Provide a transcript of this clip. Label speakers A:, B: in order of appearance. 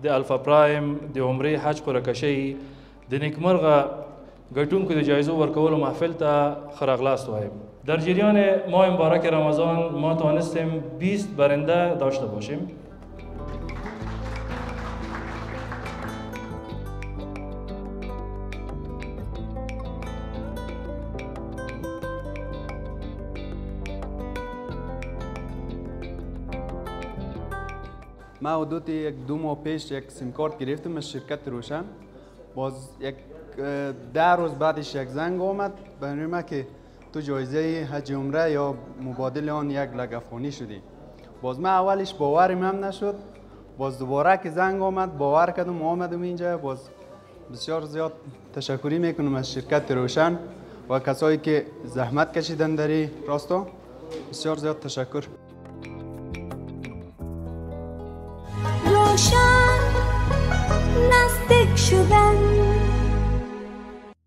A: د الفا پرایم د عمرې حج قرعه کشۍ د نیکمرغه ګټونکو د جایزو ورکولو محفل ته ښه راغلاست وایم. در جریان ماه مبارک رمضان ما توانستیم 20 برنده داشته باشیم.
B: ما حدود دو ماه پیش یک سیم کارت گرفتم از شرکت روشن. باز یک 10 روز بعدش یک زنگ آمد برای ما که تو جایزه حج عمره یا مبادل آن 1 لک افغانی شدی. باز من اولش باورم هم نشد. باز دوباره که زنگ آمد باور کردم آمدم اینجا. باز بسیار زیاد تشکری میکنم از شرکت روشن و کسایی که زحمت کشیدن در این راستا. بسیار زیاد تشکر.
C: روشن نزدیک شدن